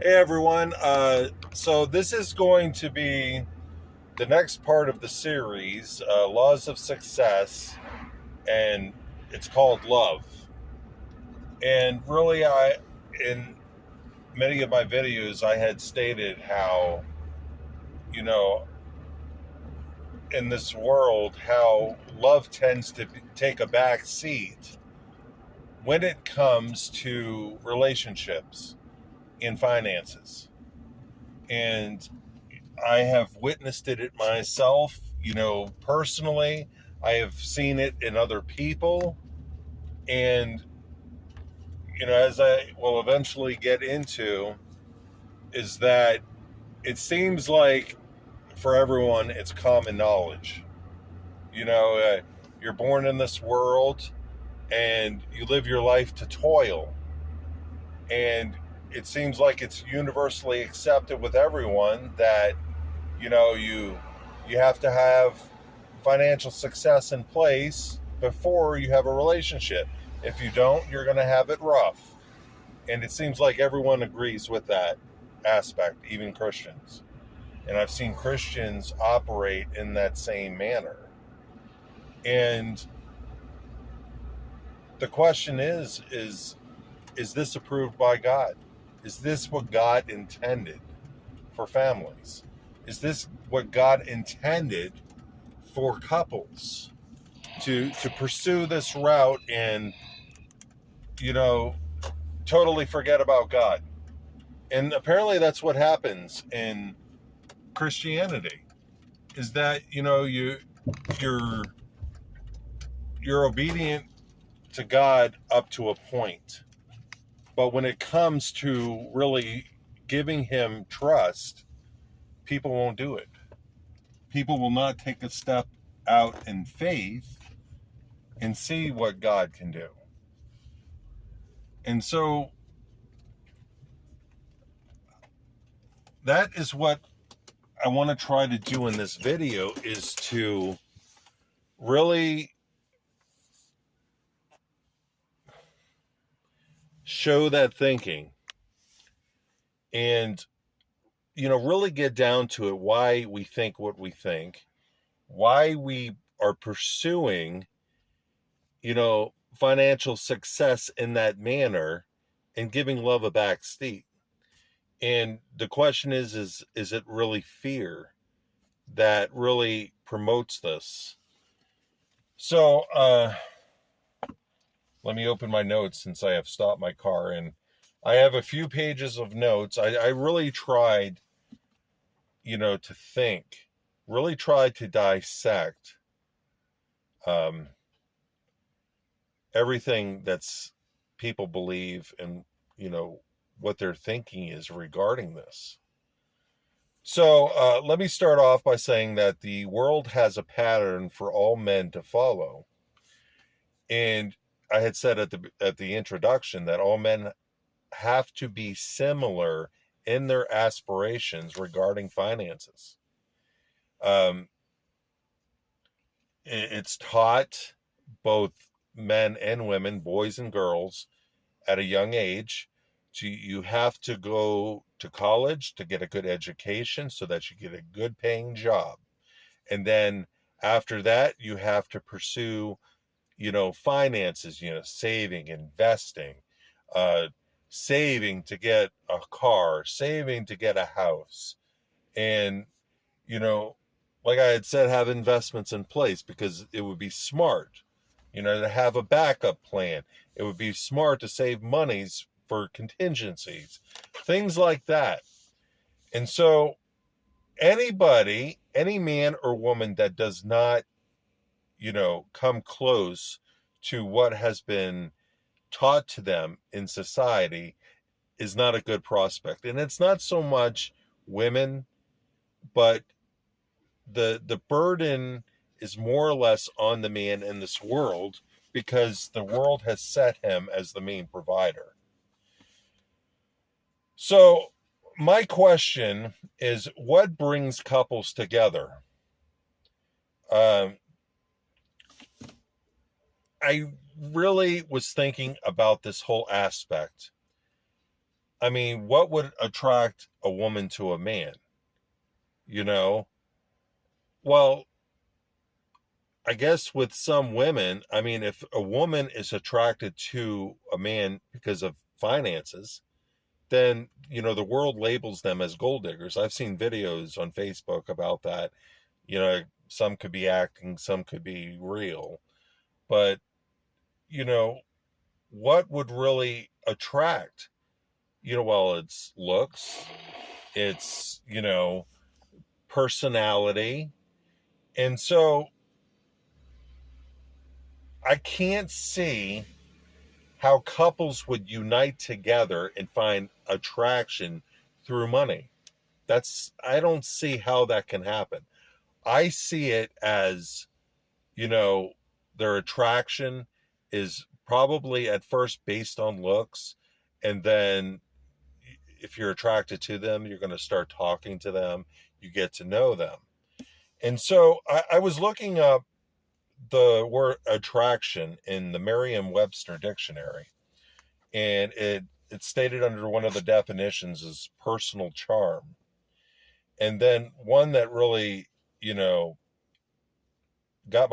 Hey everyone. So this is going to be the next part of the series, Laws of Success, and it's called Love. And really, in many of my videos, I had stated how, you know, in this world, how love tends to take a back seat when it comes to relationships and finances. And I have witnessed it myself, personally. I have seen it in other people. And, as I will eventually get into, is that it seems like for everyone, it's common knowledge. You know, uh, you're born in this world and you live your life to toil. And it seems like it's universally accepted with everyone that you have to have financial success in place before you have a relationship. If you don't, you're going to have it rough. And it seems like everyone agrees with that aspect, even Christians. And I've seen Christians operate in that same manner. And the question is this approved by God? Is this what God intended for families? Is this what God intended for couples to pursue this route and you know totally forget about God? And apparently that's what happens in Christianity, is that you're you're obedient to God up to a point, but when it comes to really giving him trust, people won't do it. People will not take a step out in faith and see what God can do. And so that is what I want to try to do in this video, is to really show that thinking and really get down to it, why we think what we think, why we are pursuing financial success in that manner, and giving love a back seat. And the question is it really fear that really promotes this? So let me open my notes, since I have stopped my car, and I have a few pages of notes. I really tried, to think, really tried to dissect um, everything that's people believe, and, what their thinking is regarding this. So let me start off by saying that the world has a pattern for all men to follow. And I had said at the introduction that all men have to be similar in their aspirations regarding finances. Um, it's taught both men and women, boys and girls, at a young age. You have to go to college to get a good education so that you get a good paying job. And then after that, you have to pursue, finances, saving, investing, uh, saving to get a car, saving to get a house. And, you know, like I had said, have investments in place, because it would be smart, to have a backup plan. It would be smart to save monies for contingencies, things like that. And so, anybody, any man or woman that does not, come close to what has been taught to them in society is not a good prospect. And it's not so much women, but the burden is more or less on the man in this world, because the world has set him as the main provider. So my question is, what brings couples together? um, I really was thinking about this whole aspect. I mean, what would attract a woman to a man? You know? Well, I guess with some women, I mean, if a woman is attracted to a man because of finances, then, the world labels them as gold diggers. I've seen videos on Facebook about that. Some could be acting, some could be real. But, you know, what would really attract? Well, it's looks, it's, personality. And so I can't see how couples would unite together and find attraction through money. I don't see how that can happen. I see it as, you know, their attraction is probably at first based on looks. And then if you're attracted to them, you're going to start talking to them, you get to know them. And so I was looking up the word attraction in the Merriam-Webster dictionary, and it's stated under one of the definitions as personal charm. And then one that really, got